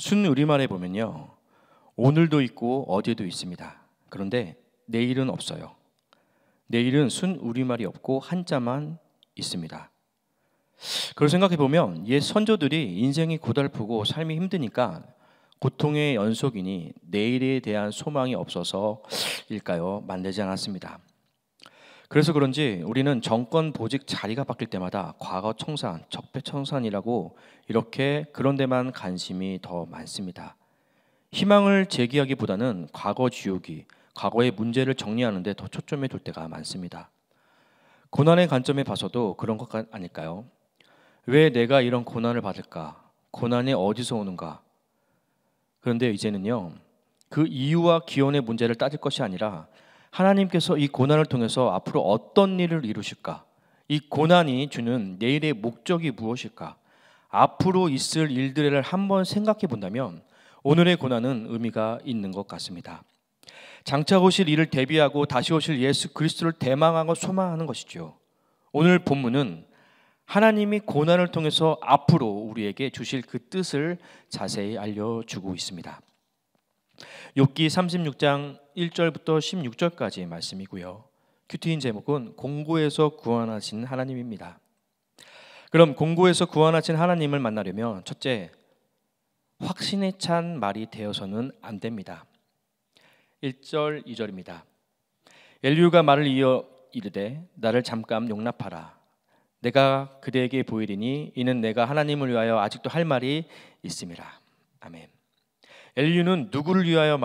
순우리말에 보면요, 오늘도 있고 어제도 있습니다. 그런데 내일은 없어요. 내일은 순우리말이 없고 한자만 있습니다. 그걸 생각해 보면 옛 선조들이 인생이 고달프고 삶이 힘드니까 고통의 연속이니 내일에 대한 소망이 없어서일까요? 만들지 않았습니다. 그래서 그런지 우리는 정권 보직 자리가 바뀔 때마다 과거 청산, 적폐청산이라고 이렇게 그런 데만 관심이 더 많습니다. 희망을 제기하기보다는 과거 지우기, 과거의 문제를 정리하는 데 더 초점을 둘 때가 많습니다. 고난의 관점에 봐서도 그런 것 아닐까요? 왜 내가 이런 고난을 받을까? 고난이 어디서 오는가? 그런데 이제는요, 그 이유와 기원의 문제를 따질 것이 아니라 하나님께서 이 고난을 통해서 앞으로 어떤 일을 이루실까? 이 고난이 주는 내일의 목적이 무엇일까? 앞으로 있을 일들을 한번 생각해 본다면 오늘의 고난은 의미가 있는 것 같습니다. 장차 오실 일을 대비하고 다시 오실 예수 그리스도를 대망하고 소망하는 것이죠. 오늘 본문은 하나님이 고난을 통해서 앞으로 우리에게 주실 그 뜻을 자세히 알려주고 있습니다. 욥기 36장 1절부터 16절까지의 말씀이고요. 큐티인 제목은 공고에서 구원하신 하나님입니다. 그럼 공고에서 구원하신 하나님을 만나려면 첫째, 확신에 찬 말이 되어서는 안 됩니다. 1절, 2절입니다. 엘리후가 말을 이어 이르되 나를 잠깐 용납하라. 내가 그대에게 보이리니 이는 내가 하나님을 위하여 아직도 할 말이 있음이라. 아멘. 엘리후는 누구를 위하여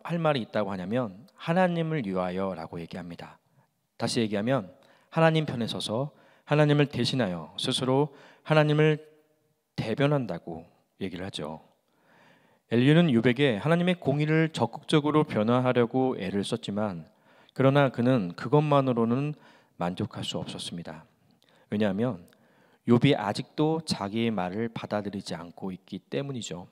할 말이 있다고 하냐면 하나님을 위하여라고 얘기합니다. 다시 얘기하면 하나님 편에 서서 하나님을 대신하여 스스로 하나님을 대변한다고 얘기를 하죠. 엘리후는 욥에게 하나님의 공의를 적극적으로 변화하려고 애를 썼지만 그러나 그는 그것만으로는 만족할 수 없었습니다. 왜냐하면 욥이 아직도 자기의 말을 받아들이지 않고 있기 때문이죠.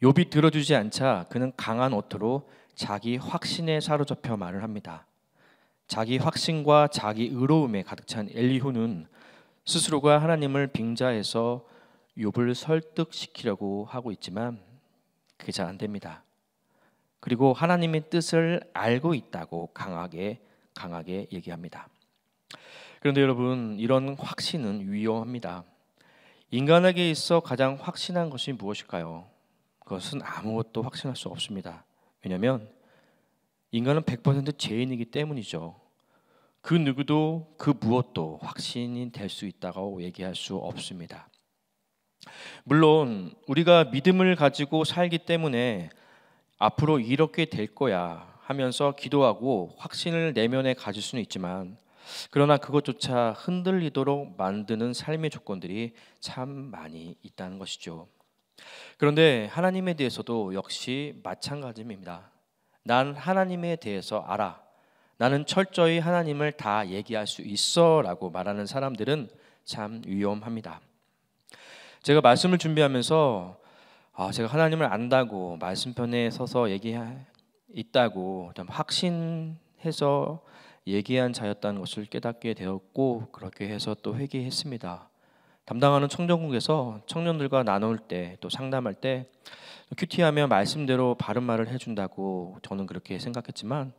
욥이 들어주지 않자 그는 강한 어투로 자기 확신에 사로잡혀 말을 합니다. 자기 확신과 자기 의로움에 가득 찬 엘리후는 스스로가 하나님을 빙자해서 욥을 설득시키려고 하고 있지만 그게 잘 안 됩니다. 그리고 하나님의 뜻을 알고 있다고 강하게 얘기합니다. 그런데 여러분, 이런 확신은 위험합니다. 인간에게 있어 가장 확신한 것이 무엇일까요? 그것은 아무것도 확신할 수 없습니다. 왜냐하면 인간은 100% 죄인이기 때문이죠. 그 누구도 그 무엇도 확신이 될 수 있다고 얘기할 수 없습니다. 물론 우리가 믿음을 가지고 살기 때문에 앞으로 이렇게 될 거야 하면서 기도하고 확신을 내면에 가질 수는 있지만 그러나 그것조차 흔들리도록 만드는 삶의 조건들이 참 많이 있다는 것이죠. 그런데 하나님에 대해서도 역시 마찬가지입니다. 난 하나님에 대해서 알아. 나는 철저히 하나님을 다 얘기할 수 있어 라고 말하는 사람들은 참 위험합니다. 제가 말씀을 준비하면서 제가 하나님을 안다고 말씀편에 서서 있다고 확신해서 얘기한 자였다는 것을 깨닫게 되었고 그렇게 해서 또 회개했습니다. 담당하는 청정국에서 청년들과 나눌 때 또 상담할 때 큐티하며 말씀대로 바른 말을 해준다고 저는 그렇게 생각했지만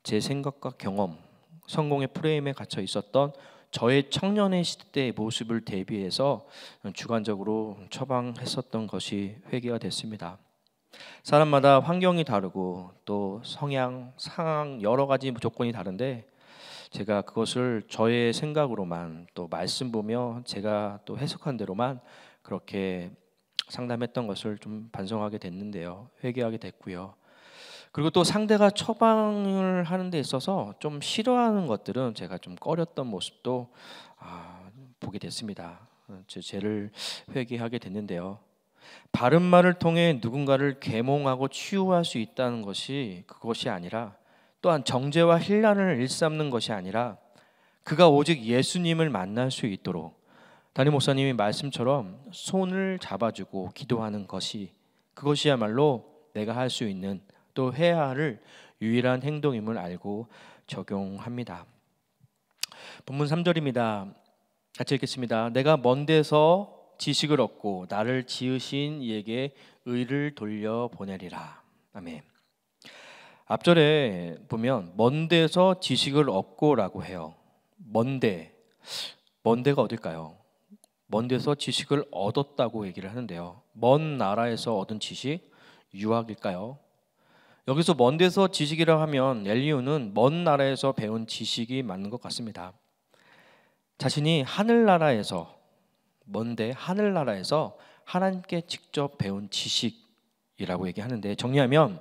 제 생각과 경험, 성공의 프레임에 갇혀 있었던 저의 청년의 시대의 모습을 대비해서 주관적으로 처방했었던 것이 회개가 됐습니다. 사람마다 환경이 다르고 또 성향, 상황 여러 가지 조건이 다른데 제가 그것을 저의 생각으로만 또 말씀 보며 제가 또 해석한 대로만 그렇게 상담했던 것을 좀 반성하게 됐는데요. 회개하게 됐고요. 그리고 또 상대가 처방을 하는 데 있어서 좀 싫어하는 것들은 제가 좀 꺼렸던 모습도 보게 됐습니다. 제 죄를 회개하게 됐는데요. 바른 말을 통해 누군가를 계몽하고 치유할 수 있다는 것이 그것이 아니라 또한 정죄와 혼란을 일삼는 것이 아니라 그가 오직 예수님을 만날 수 있도록 담임 목사님이 말씀처럼 손을 잡아주고 기도하는 것이 그것이야말로 내가 할 수 있는 또 해야 할 유일한 행동임을 알고 적용합니다. 본문 3절입니다. 같이 읽겠습니다. 내가 먼 데서 지식을 얻고 나를 지으신 이에게 의를 돌려보내리라. 아멘. 앞절에 보면 먼 데서 지식을 얻고라고 해요. 먼 데가 어딜까요? 먼 데서 지식을 얻었다고 얘기를 하는데요. 먼 나라에서 얻은 지식, 유학일까요? 여기서 먼 데서 지식이라 하면 엘리후는 먼 나라에서 배운 지식이 맞는 것 같습니다. 자신이 하늘나라에서, 먼데 하늘나라에서 하나님께 직접 배운 지식이라고 얘기하는데, 정리하면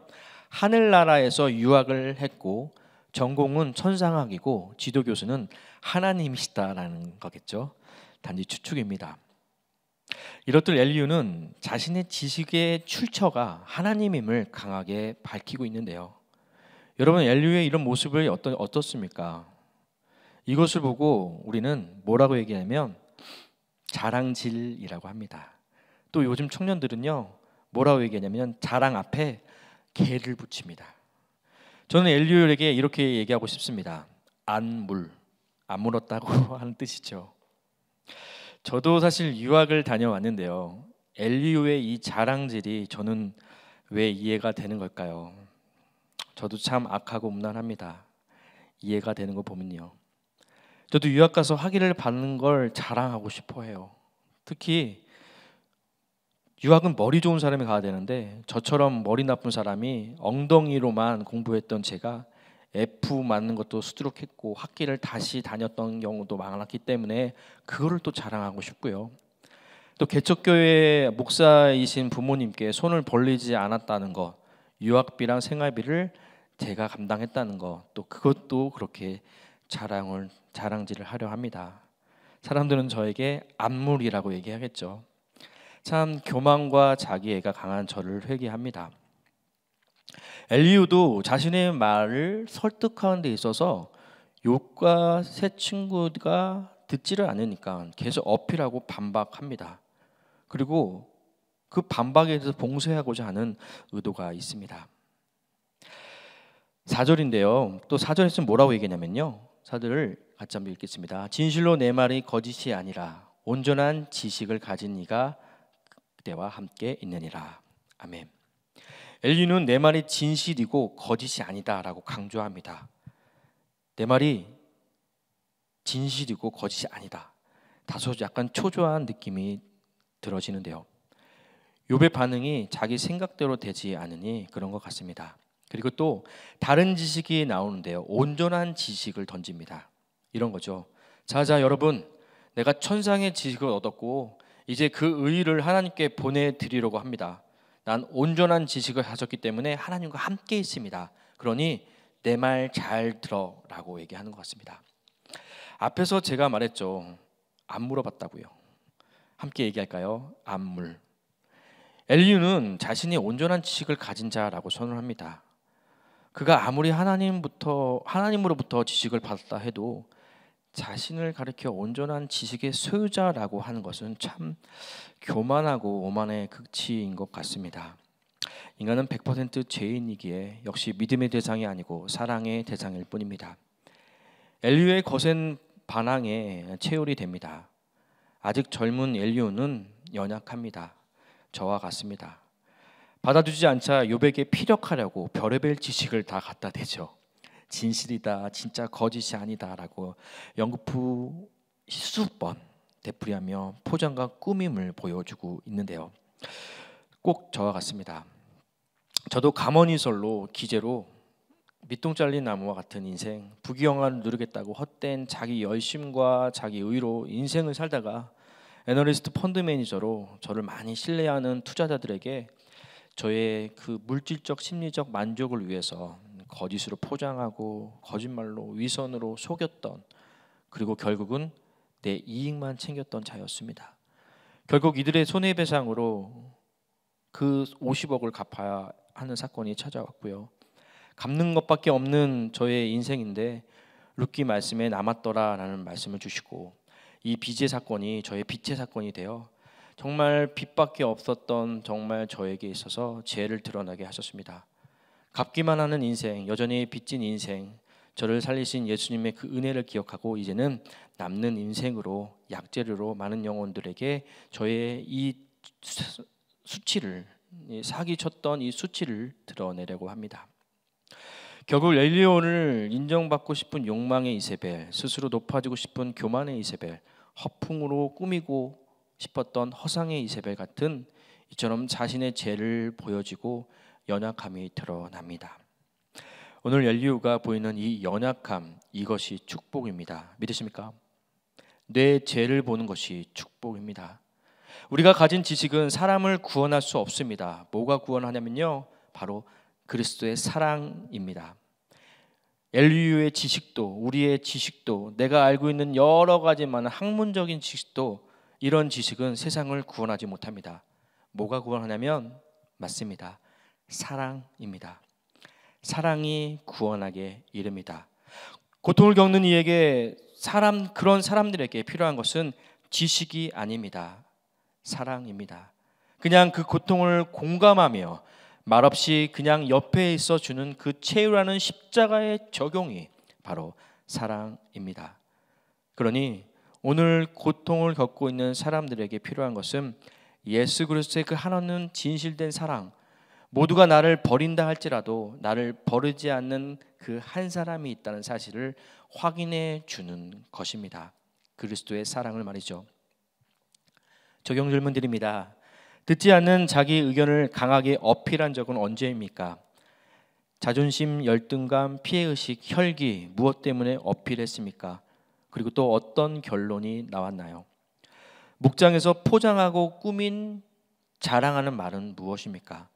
하늘나라에서 유학을 했고 전공은 천상학이고 지도교수는 하나님이시다라는 거겠죠. 단지 추측입니다. 이렇듯 엘리후는 자신의 지식의 출처가 하나님임을 강하게 밝히고 있는데요. 여러분, 엘리후의 이런 모습이 어떻습니까? 이것을 보고 우리는 뭐라고 얘기하냐면 자랑질이라고 합니다. 또 요즘 청년들은요, 뭐라고 얘기하냐면 자랑 앞에 개를 붙입니다. 저는 엘리후에게 이렇게 얘기하고 싶습니다. 안 물었다고 하는 뜻이죠. 저도 사실 유학을 다녀왔는데요. 엘리후의 이 자랑질이 저는 왜 이해가 되는 걸까요? 저도 참 악하고 음란합니다. 이해가 되는 거 보면요. 저도 유학 가서 학위를 받는 걸 자랑하고 싶어 해요. 특히 유학은 머리 좋은 사람이 가야 되는데 저처럼 머리 나쁜 사람이 엉덩이로만 공부했던 제가 F 맞는 것도 수두룩했고 학기를 다시 다녔던 경우도 많았기 때문에 그거를 또 자랑하고 싶고요. 또 개척교회 목사이신 부모님께 손을 벌리지 않았다는 것, 유학비랑 생활비를 제가 감당했다는 것, 또 그것도 그렇게 자랑질을 하려 합니다. 사람들은 저에게 안물이라고 얘기하겠죠. 참 교만과 자기애가 강한 저를 회개합니다. 엘리후도 자신의 말을 설득하는 데 있어서 욥과 세 친구가 듣지를 않으니까 계속 어필하고 반박합니다. 그리고 그 반박에 대해서 봉쇄하고자 하는 의도가 있습니다. 4절인데요. 또 4절에서 뭐라고 얘기하냐면요. 4절을 같이 한번 읽겠습니다. 진실로 내 말이 거짓이 아니라 온전한 지식을 가진 이가 그대와 함께 있느니라. 아멘. 엘리후는 내 말이 진실이고 거짓이 아니다라고 강조합니다. 내 말이 진실이고 거짓이 아니다. 다소 약간 초조한 느낌이 들어지는데요. 욥의 반응이 자기 생각대로 되지 않으니 그런 것 같습니다. 그리고 또 다른 지식이 나오는데요. 온전한 지식을 던집니다. 이런 거죠. 자 여러분, 내가 천상의 지식을 얻었고 이제 그 의의를 하나님께 보내드리려고 합니다. 난 온전한 지식을 가졌기 때문에 하나님과 함께 있습니다. 그러니 내 말 잘 들어라고 얘기하는 것 같습니다. 앞에서 제가 말했죠. 안 물어봤다고요. 함께 얘기할까요? 안물. 엘리후는 자신이 온전한 지식을 가진 자라고 선언합니다. 그가 아무리 하나님으로부터 지식을 받았다 해도 자신을 가리켜 온전한 지식의 소유자라고 하는 것은 참 교만하고 오만의 극치인 것 같습니다. 인간은 100% 죄인이기에 역시 믿음의 대상이 아니고 사랑의 대상일 뿐입니다. 엘리후의 거센 반항에 체울이 됩니다. 아직 젊은 엘리후는 연약합니다. 저와 같습니다. 받아주지 않자 욥에게 피력하려고 별의별 지식을 다 갖다 대죠. 진실이다, 진짜 거짓이 아니다라고 연거푸 수십 번 되풀이하며 포장과 꾸밈을 보여주고 있는데요. 꼭 저와 같습니다. 저도 가머니설로 기재로 밑동 잘린 나무와 같은 인생, 부귀영화를 누리겠다고 헛된 자기 열심과 자기 의로 인생을 살다가 애널리스트 펀드 매니저로 저를 많이 신뢰하는 투자자들에게 저의 그 물질적 심리적 만족을 위해서 거짓으로 포장하고 거짓말로 위선으로 속였던, 그리고 결국은 내 이익만 챙겼던 자였습니다. 결국 이들의 손해배상으로 그 50억을 갚아야 하는 사건이 찾아왔고요. 갚는 것밖에 없는 저의 인생인데 룻기 말씀에 남았더라라는 말씀을 주시고 이 빚의 사건이 저의 빚의 사건이 되어 정말 빚밖에 없었던 정말 저에게 있어서 죄를 드러나게 하셨습니다. 갚기만 하는 인생, 여전히 빚진 인생, 저를 살리신 예수님의 그 은혜를 기억하고 이제는 남는 인생으로 약재료로 많은 영혼들에게 저의 이 수치를, 사기쳤던 이 수치를 드러내려고 합니다. 결국 엘리오를 인정받고 싶은 욕망의 이세벨, 스스로 높아지고 싶은 교만의 이세벨, 허풍으로 꾸미고 싶었던 허상의 이세벨 같은 이처럼 자신의 죄를 보여지고 연약함이 드러납니다. 오늘 엘리후가 보이는 이 연약함, 이것이 축복입니다. 믿으십니까? 내 죄를 보는 것이 축복입니다. 우리가 가진 지식은 사람을 구원할 수 없습니다. 뭐가 구원하냐면요, 바로 그리스도의 사랑입니다. 엘리후의 지식도, 우리의 지식도, 내가 알고 있는 여러 가지 많은 학문적인 지식도, 이런 지식은 세상을 구원하지 못합니다. 뭐가 구원하냐면, 맞습니다, 사랑입니다. 사랑이 구원하게 이릅니다. 고통을 겪는 이에게, 그런 사람들에게 필요한 것은 지식이 아닙니다. 사랑입니다. 그냥 그 고통을 공감하며 말없이 그냥 옆에 있어 주는 그 채우라는 십자가의 적용이 바로 사랑입니다. 그러니 오늘 고통을 겪고 있는 사람들에게 필요한 것은 예수 그리스도의 그 하나는 진실된 사랑, 모두가 나를 버린다 할지라도 나를 버리지 않는 그 한 사람이 있다는 사실을 확인해 주는 것입니다. 그리스도의 사랑을 말이죠. 적용 질문 드립니다. 듣지 않는 자기 의견을 강하게 어필한 적은 언제입니까? 자존심, 열등감, 피해의식, 혈기, 무엇 때문에 어필했습니까? 그리고 또 어떤 결론이 나왔나요? 목장에서 포장하고 꾸민 자랑하는 말은 무엇입니까?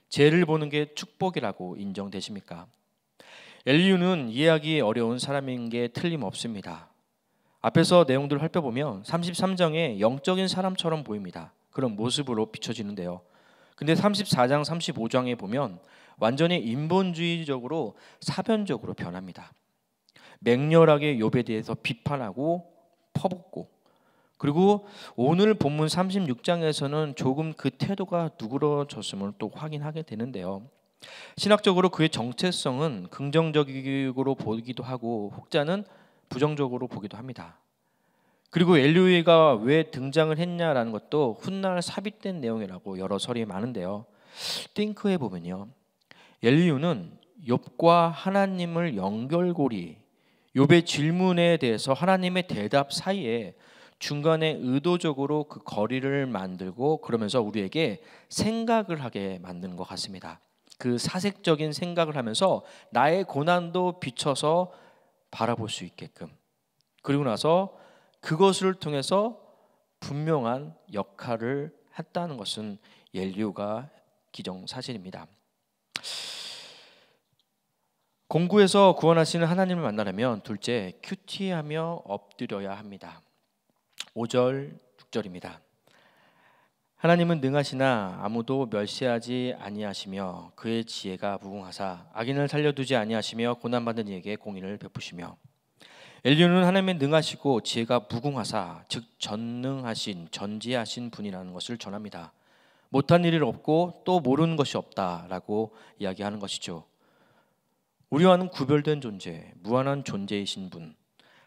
죄를 보는 게 축복이라고 인정되십니까? 엘리후는 이해하기 어려운 사람인 게 틀림없습니다. 앞에서 내용들을 살펴보면 33장에 영적인 사람처럼 보입니다. 그런 모습으로 비춰지는데요. 근데 34장, 35장에 보면 완전히 인본주의적으로 사변적으로 변합니다. 맹렬하게 욥에 대해서 비판하고 퍼붓고, 그리고 오늘 본문 36장에서는 조금 그 태도가 누그러졌음을 또 확인하게 되는데요. 신학적으로 그의 정체성은 긍정적으로 보기도 하고 혹자는 부정적으로 보기도 합니다. 그리고 엘리후가 왜 등장을 했냐라는 것도 훗날 삽입된 내용이라고 여러 설이 많은데요. 띵크해 보면요, 엘리후는 욥과 하나님을 연결고리, 욥의 질문에 대해서 하나님의 대답 사이에 중간에 의도적으로 그 거리를 만들고, 그러면서 우리에게 생각을 하게 만드는 것 같습니다. 그 사색적인 생각을 하면서 나의 고난도 비춰서 바라볼 수 있게끔, 그리고 나서 그것을 통해서 분명한 역할을 했다는 것은 엘리후가 기정사실입니다. 공구에서 구원하시는 하나님을 만나려면 둘째, 큐티하며 엎드려야 합니다. 5절, 6절입니다. 하나님은 능하시나 아무도 멸시하지 아니하시며 그의 지혜가 무궁하사 악인을 살려두지 아니하시며 고난받는 이에게 공의를 베푸시며. 엘리후는 하나님의 능하시고 지혜가 무궁하사, 즉 전능하신, 전지하신 분이라는 것을 전합니다. 못한 일이 없고 또 모르는 것이 없다라고 이야기하는 것이죠. 우리와는 구별된 존재, 무한한 존재이신 분,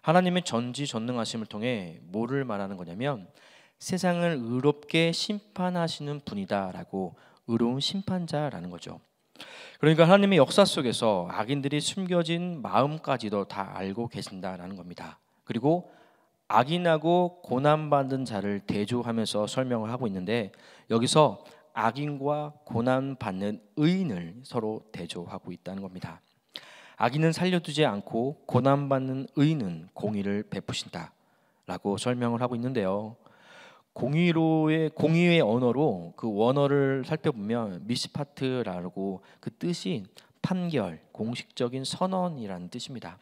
하나님의 전지전능하심을 통해 뭐를 말하는 거냐면 세상을 의롭게 심판하시는 분이다라고, 의로운 심판자라는 거죠. 그러니까 하나님의 역사 속에서 악인들이 숨겨진 마음까지도 다 알고 계신다라는 겁니다. 그리고 악인하고 고난받은 자를 대조하면서 설명을 하고 있는데, 여기서 악인과 고난받는 의인을 서로 대조하고 있다는 겁니다. 악인은 살려두지 않고 고난받는 의인은 공의를 베푸신다라고 설명을 하고 있는데요. 공의의 언어로 그 원어를 살펴보면 미스파트라고, 그 뜻이 판결, 공식적인 선언이라는 뜻입니다.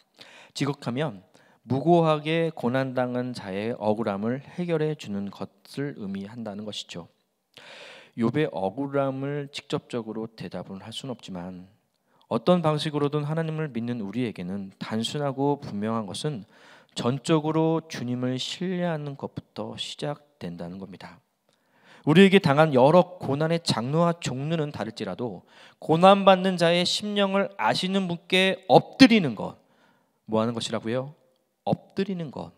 지극하면 무고하게 고난당한 자의 억울함을 해결해 주는 것을 의미한다는 것이죠. 욥의 억울함을 직접적으로 대답은 할 수는 없지만 어떤 방식으로든 하나님을 믿는 우리에게는 단순하고 분명한 것은 전적으로 주님을 신뢰하는 것부터 시작된다는 겁니다. 우리에게 당한 여러 고난의 장르와 종류는 다를지라도 고난받는 자의 심령을 아시는 분께 엎드리는 것, 뭐 하는 것이라고요? 엎드리는 것,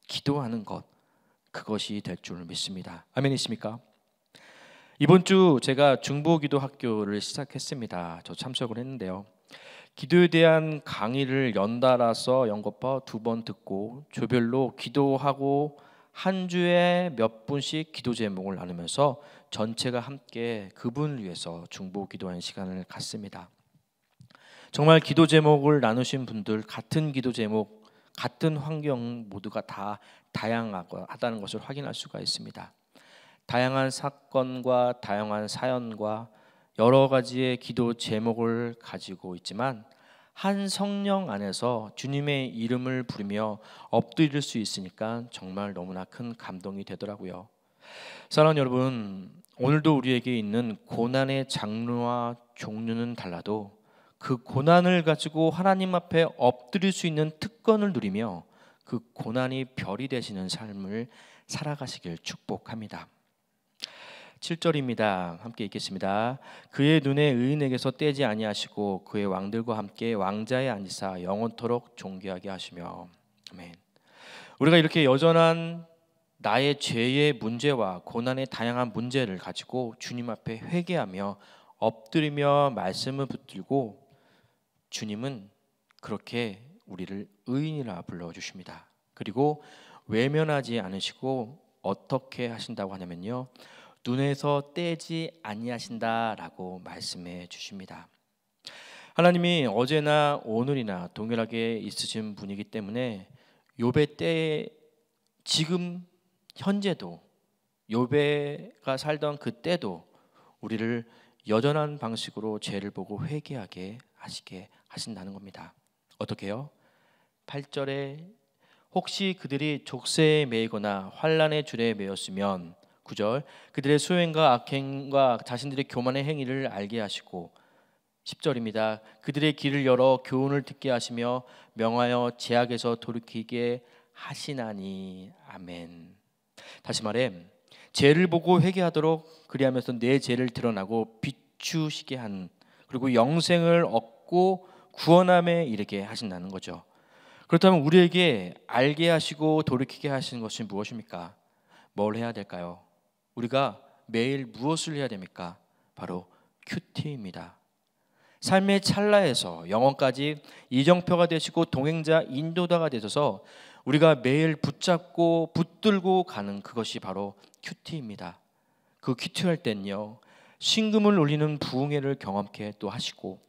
기도하는 것, 그것이 될 줄 믿습니다. 아멘이십니까? 이번 주 제가 중보기도 학교를 시작했습니다. 저 참석을 했는데요. 기도에 대한 강의를 연달아서 연거푸 2번 듣고 조별로 기도하고 한 주에 몇 분씩 기도 제목을 나누면서 전체가 함께 그분을 위해서 중보기도하는 시간을 갖습니다. 정말 기도 제목을 나누신 분들, 같은 기도 제목, 같은 환경 모두가 다 다양하다는 것을 확인할 수가 있습니다. 다양한 사건과 다양한 사연과 여러 가지의 기도 제목을 가지고 있지만 한 성령 안에서 주님의 이름을 부르며 엎드릴 수 있으니까 정말 너무나 큰 감동이 되더라고요. 사랑하는 여러분, 오늘도 우리에게 있는 고난의 장르와 종류는 달라도 그 고난을 가지고 하나님 앞에 엎드릴 수 있는 특권을 누리며 그 고난이 별이 되시는 삶을 살아가시길 축복합니다. 7절입니다. 함께 읽겠습니다. 그의 눈에 의인에게서 떼지 아니하시고 그의 왕들과 함께 왕자에 앉으사 영원토록 존귀하게 하시며. 아멘. 우리가 이렇게 여전한 나의 죄의 문제와 고난의 다양한 문제를 가지고 주님 앞에 회개하며 엎드리며 말씀을 붙들고 주님은 그렇게 우리를 의인이라 불러주십니다. 그리고 외면하지 않으시고 어떻게 하신다고 하냐면요, 눈에서 떼지 아니하신다라고 말씀해 주십니다. 하나님이 어제나 오늘이나 동일하게 있으신 분이기 때문에 욥의 때에 지금 현재도 욥배가 살던 그때도 우리를 여전한 방식으로 죄를 보고 회개하게 하시게 하신다는 겁니다. 어떻게요? 8절에 혹시 그들이 족쇄에 매이거나 환난의 줄에 매였으면 9절 그들의 소행과 악행과 자신들의 교만의 행위를 알게 하시고 10절입니다. 그들의 길을 열어 교훈을 듣게 하시며 명하여 죄악에서 돌이키게 하시나니. 아멘. 다시 말해 죄를 보고 회개하도록 그리하면서 내 죄를 드러나고 비추시게 한, 그리고 영생을 얻고 구원함에 이르게 하신다는 거죠. 그렇다면 우리에게 알게 하시고 돌이키게 하시는 것이 무엇입니까? 뭘 해야 될까요? 우리가 매일 무엇을 해야 됩니까? 바로 큐티입니다. 삶의 찰나에서 영원까지 이정표가 되시고 동행자 인도자가 되셔서 우리가 매일 붙잡고 붙들고 가는 그것이 바로 큐티입니다. 그 큐티할 땐요, 신금을 울리는 부흥회를 경험케 또 하시고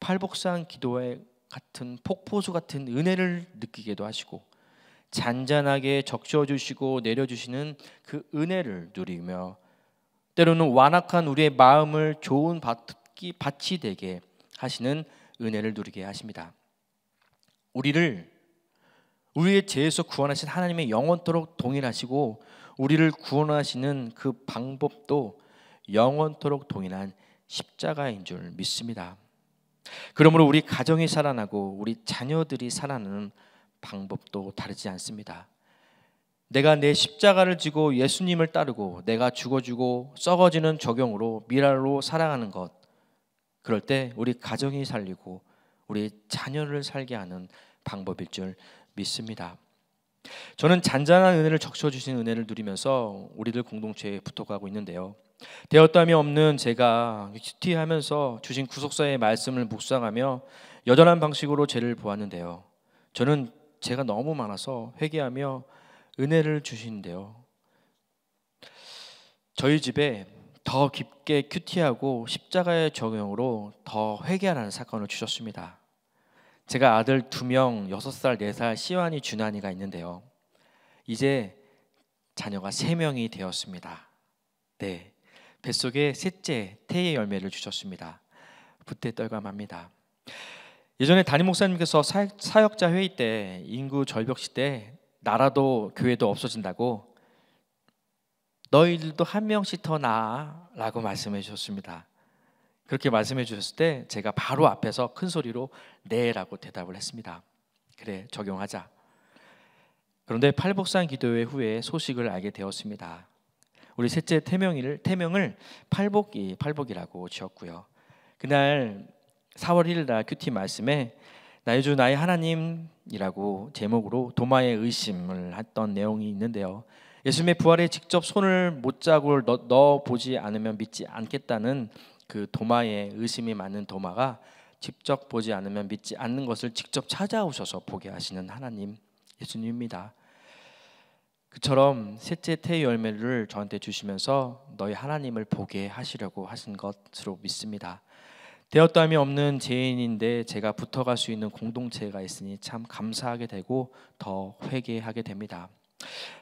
팔복산 기도회 같은 폭포수 같은 은혜를 느끼게도 하시고 잔잔하게 적셔주시고 내려주시는 그 은혜를 누리며 때로는 완악한 우리의 마음을 좋은 밭이 되게 하시는 은혜를 누리게 하십니다. 우리의 죄에서 구원하신 하나님의 영원토록 동일하시고 우리를 구원하시는 그 방법도 영원토록 동일한 십자가인 줄 믿습니다. 그러므로 우리 가정이 살아나고 우리 자녀들이 살아나는 방법도 다르지 않습니다. 내가 내 십자가를 지고 예수님을 따르고 내가 죽어주고 썩어지는 적용으로 미랄로 살아가는 것, 그럴 때 우리 가정이 살리고 우리 자녀를 살게 하는 방법일 줄 믿습니다. 저는 잔잔한 은혜를 적셔주신 은혜를 누리면서 우리들 공동체에 붙어가고 있는데요, 되었다함이 없는 제가 큐티하면서 주신 구속사의 말씀을 묵상하며 여전한 방식으로 죄를 보았는데요, 저는 죄가 너무 많아서 회개하며 은혜를 주시는데요, 저희 집에 더 깊게 큐티하고 십자가의 적용으로 더 회개하라는 사건을 주셨습니다. 제가 아들 2명, 6살, 4살 시완이 준환이가 있는데요, 이제 자녀가 3명이 되었습니다. 네, 뱃속에 셋째 태의 열매를 주셨습니다. 부태 떨감합니다. 예전에 담임 목사님께서 사역자 회의 때 인구 절벽 시대 나라도 교회도 없어진다고 너희들도 한 명씩 더 낳아 라고 말씀해 주셨습니다. 그렇게 말씀해 주셨을 때 제가 바로 앞에서 큰 소리로 네 라고 대답을 했습니다. 그래, 적용하자. 그런데 팔복산 기도회 후에 소식을 알게 되었습니다. 우리 셋째 태명을 팔복이라고 지었고요. 그날 4월 1일 날 큐티 말씀에 나의 주 나의 하나님이라고 제목으로 도마의 의심을 했던 내용이 있는데요. 예수님의 부활에 직접 손을 못자국을 넣어 보지 않으면 믿지 않겠다는 그 도마의 의심이 많은 도마가 직접 보지 않으면 믿지 않는 것을 직접 찾아오셔서 보게 하시는 하나님 예수님입니다. 그처럼 셋째 태의 열매를 저한테 주시면서 너희 하나님을 보게 하시려고 하신 것으로 믿습니다. 되었다 함이 없는 죄인인데 제가 붙어갈 수 있는 공동체가 있으니 참 감사하게 되고 더 회개하게 됩니다.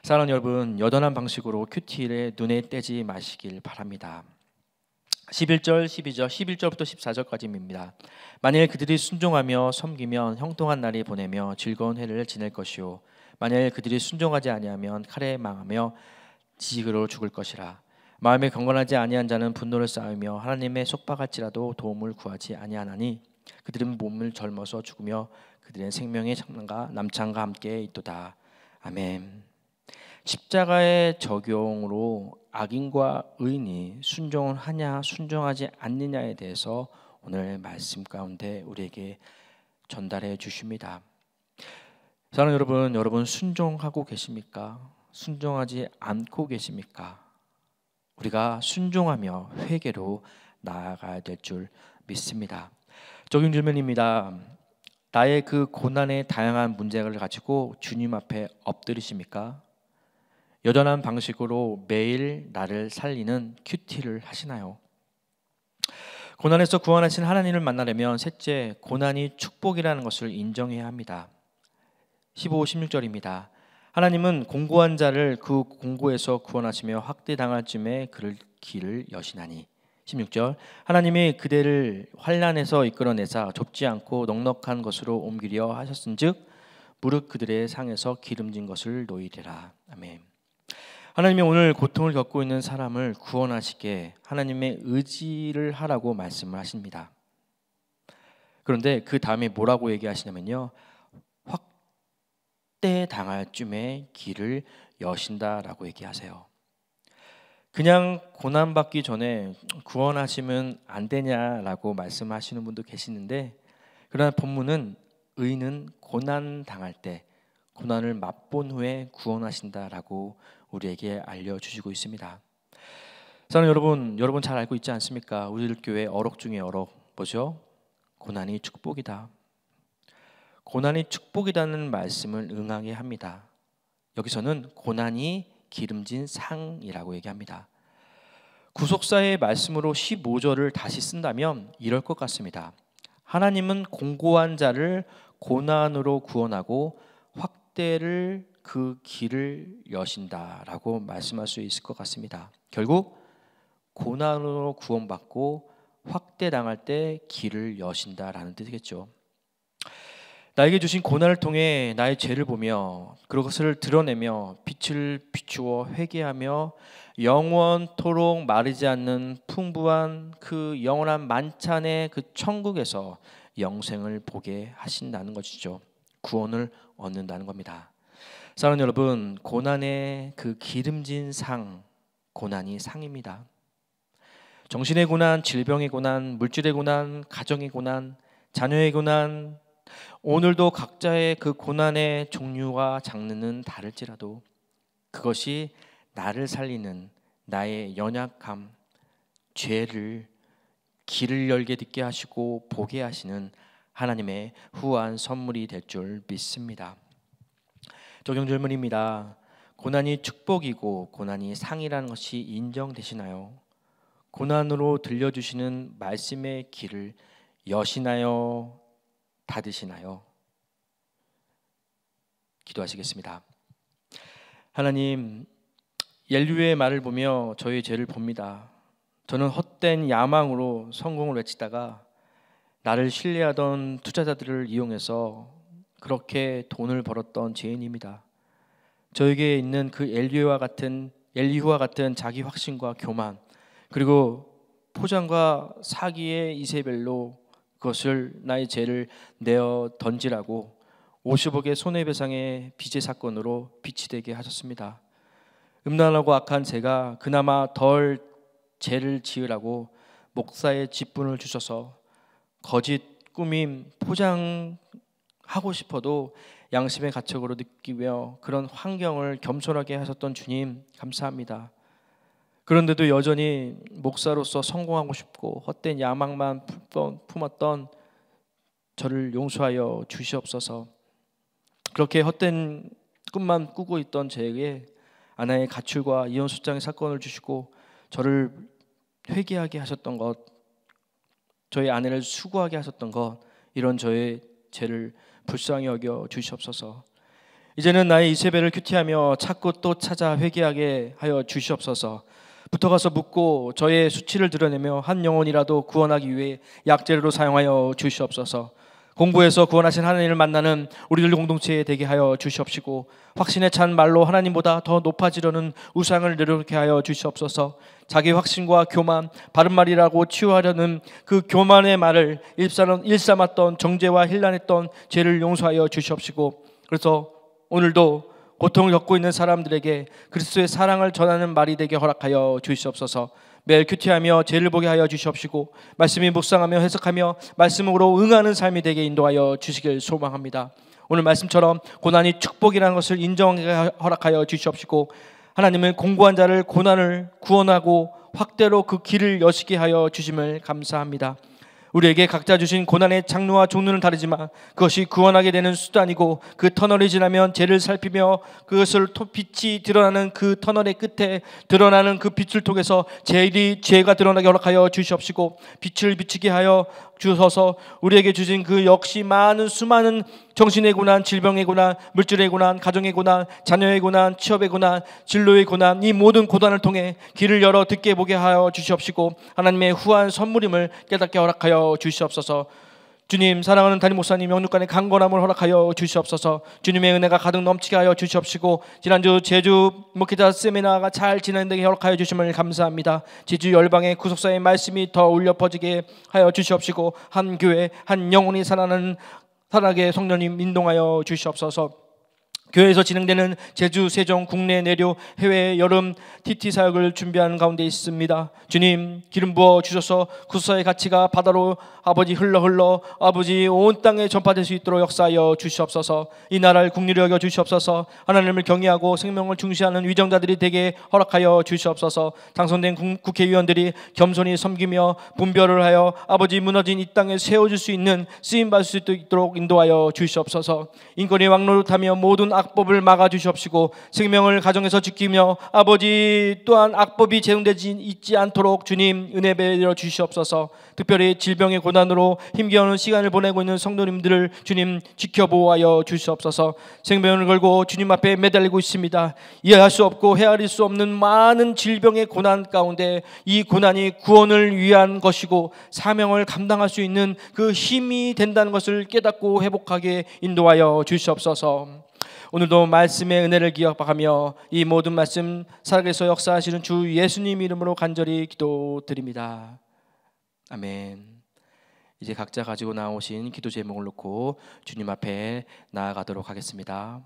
사랑하는 여러분, 여전한 방식으로 큐티를 눈에 떼지 마시길 바랍니다. 11절, 12절, 11절부터 14절까지입니다. 만일 그들이 순종하며 섬기면 형통한 날이 보내며 즐거운 해를 지낼 것이요 만일 그들이 순종하지 아니하면 칼에 망하며 지식으로 죽을 것이라. 마음에 경건하지 아니한 자는 분노를 쌓으며 하나님의 속박할지라도 도움을 구하지 아니하나니 그들은 몸을 젊어서 죽으며 그들의 생명의 장난과 남창과 함께 있도다. 아멘. 십자가의 적용으로 악인과 의인이 순종을 하냐 순종하지 않느냐에 대해서 오늘 말씀 가운데 우리에게 전달해 주십니다. 사랑하는 여러분, 여러분 순종하고 계십니까? 순종하지 않고 계십니까? 우리가 순종하며 회개로 나아가야 될 줄 믿습니다. 적용 질문입니다. 나의 그 고난의 다양한 문제를 가지고 주님 앞에 엎드리십니까? 여전한 방식으로 매일 나를 살리는 큐티를 하시나요? 고난에서 구원하신 하나님을 만나려면 셋째, 고난이 축복이라는 것을 인정해야 합니다. 15, 16절입니다. 하나님은 공고한 자를 그 공고에서 구원하시며 확대당할 쯤에 그를 길을 여시나니. 16절, 하나님이 그대를 환난에서 이끌어내사 좁지 않고 넉넉한 것으로 옮기려 하셨은즉 무릇 그들의 상에서 기름진 것을 놓이리라. 아멘. 하나님이 오늘 고통을 겪고 있는 사람을 구원하시게 하나님의 의지를 하라고 말씀을 하십니다. 그런데 그 다음에 뭐라고 얘기하시냐면요, 확대 당할 쯤에 길을 여신다라고 얘기하세요. 그냥 고난받기 전에 구원하시면 안 되냐라고 말씀하시는 분도 계시는데, 그러나 본문은 의인은 고난 당할 때 고난을 맛본 후에 구원하신다라고 우리에게 알려주시고 있습니다. 사랑하는 여러분, 여러분 잘 알고 있지 않습니까? 우리들 교회 어록 중에 어록 뭐죠? 고난이 축복이다. 고난이 축복이라는 말씀을 응하게 합니다. 여기서는 고난이 기름진 상이라고 얘기합니다. 구속사의 말씀으로 15절을 다시 쓴다면 이럴 것 같습니다. 하나님은 공고한 자를 고난으로 구원하고 확대를 그 길을 여신다라고 말씀할 수 있을 것 같습니다. 결국 고난으로 구원받고 확대당할 때 길을 여신다라는 뜻이겠죠. 나에게 주신 고난을 통해 나의 죄를 보며 그것을 드러내며 빛을 비추어 회개하며 영원토록 마르지 않는 풍부한 그 영원한 만찬의 그 천국에서 영생을 보게 하신다는 것이죠. 구원을 얻는다는 겁니다. 사랑하는 여러분, 고난의 그 기름진 상, 고난이 상입니다. 정신의 고난, 질병의 고난, 물질의 고난, 가정의 고난, 자녀의 고난, 오늘도 각자의 그 고난의 종류와 장르는 다를지라도 그것이 나를 살리는 나의 연약함, 죄를 길을 열게 듣게 하시고 보게 하시는 하나님의 후한 선물이 될 줄 믿습니다. 적용 질문입니다. 고난이 축복이고 고난이 상이라는 것이 인정되시나요? 고난으로 들려주시는 말씀의 길을 여시나요? 닫으시나요? 기도하시겠습니다. 하나님, 인류의 말을 보며 저의 죄를 봅니다. 저는 헛된 야망으로 성공을 외치다가 나를 신뢰하던 투자자들을 이용해서 그렇게 돈을 벌었던 죄인입니다. 저에게 있는 그 엘리후와 같은 자기 확신과 교만, 그리고 포장과 사기의 이세벨로 그것을 나의 죄를 내어 던지라고 50억의 손해배상의 빚의 사건으로 빛이 되게 하셨습니다. 음란하고 악한 제가 그나마 덜 죄를 지으라고 목사의 직분을 주셔서 거짓 꾸밈 포장 하고 싶어도 양심의 가책으로 느끼며 그런 환경을 겸손하게 하셨던 주님 감사합니다. 그런데도 여전히 목사로서 성공하고 싶고 헛된 야망만 품었던 저를 용서하여 주시옵소서. 그렇게 헛된 꿈만 꾸고 있던 저에게 아내의 가출과 이혼 소장의 사건을 주시고 저를 회개하게 하셨던 것, 저희 아내를 수고하게 하셨던 것, 이런 저의 죄를 불쌍히 여겨 주시옵소서. 이제는 나의 이세벨을 큐티하며 찾고 또 찾아 회개하게 하여 주시옵소서. 붙어가서 묻고 저의 수치를 드러내며 한 영혼이라도 구원하기 위해 약재료로 사용하여 주시옵소서. 공부해서 구원하신 하나님을 만나는 우리들 공동체에 되게 하여 주시옵시고 확신에 찬 말로 하나님보다 더 높아지려는 우상을 내려놓게 하여 주시옵소서. 자기 확신과 교만, 바른 말이라고 치유하려는 그 교만의 말을 일삼았던 정죄와 힐난했던 죄를 용서하여 주시옵시고, 그래서 오늘도 고통을 겪고 있는 사람들에게 그리스도의 사랑을 전하는 말이 되게 허락하여 주시옵소서. 매일 큐티하며 죄를 보게 하여 주시옵시고 말씀이 묵상하며 해석하며 말씀으로 응하는 삶이 되게 인도하여 주시길 소망합니다. 오늘 말씀처럼 고난이 축복이라는 것을 인정하게 허락하여 주시옵시고 하나님은 공고한 자를 고난을 구원하고 확대로 그 길을 여시게 하여 주심을 감사합니다. 우리에게 각자 주신 고난의 장르와 종류는 다르지만 그것이 구원하게 되는 수단이고 그 터널을 지나면 죄를 살피며 그것을 빛이 드러나는 그 터널의 끝에 드러나는 그 빛을 통해서 죄가 드러나게 허락하여 주시옵시고 빛을 비치게 하여 주셔서 우리에게 주신 그 역시 많은 수많은 정신의 고난, 질병의 고난, 물질의 고난, 가정의 고난, 자녀의 고난, 취업의 고난, 진로의 고난, 이 모든 고난을 통해 길을 열어 듣게 보게 하여 주시옵시고 하나님의 후한 선물임을 깨닫게 허락하여 주시옵소서. 주님, 사랑하는 담임 목사님 영육간의 강건함을 허락하여 주시옵소서. 주님의 은혜가 가득 넘치게 하여 주시옵시고 지난주 제주 목회자 세미나가 잘 진행되게 허락하여 주심을 감사합니다. 제주 열방의 구속사의 말씀이 더 울려 퍼지게 하여 주시옵시고 한 교회 한 영혼이 살아나게 성령님 인도하여 주시옵소서. 교회에서 진행되는 제주, 세종, 국내, 내륙, 해외 여름 TT 사역을 준비하는 가운데 있습니다. 주님, 기름 부어 주셔서 구속사의 가치가 바다로 아버지 흘러 아버지 온 땅에 전파될 수 있도록 역사하여 주시옵소서. 이 나라를 국리로 여겨 주시옵소서. 하나님을 경외하고 생명을 중시하는 위정자들이 되게 허락하여 주시옵소서. 당선된 국회의원들이 겸손히 섬기며 분별을 하여 아버지 무너진 이 땅에 세워줄 수 있는 쓰임받을 수 있도록 인도하여 주시옵소서. 인권의 왕노릇하며 모든 악법을 막아 주시옵시고 생명을 가정에서 지키며 아버지 또한 악법이 제공되지 있지 않도록 주님 은혜 베려 주시옵소서. 특별히 질병의 고난으로 힘겨운 시간을 보내고 있는 성도님들을 주님 지켜보호하여 주시옵소서. 생명을 걸고 주님 앞에 매달리고 있습니다. 이해할 수 없고 헤아릴 수 없는 많은 질병의 고난 가운데 이 고난이 구원을 위한 것이고 사명을 감당할 수 있는 그 힘이 된다는 것을 깨닫고 회복하게 인도하여 주시옵소서. 오늘도 말씀의 은혜를 기억하며 이 모든 말씀 살아계셔 역사하시는 주 예수님 이름으로 간절히 기도드립니다. 아멘. 이제 각자 가지고 나오신 기도 제목을 놓고 주님 앞에 나아가도록 하겠습니다.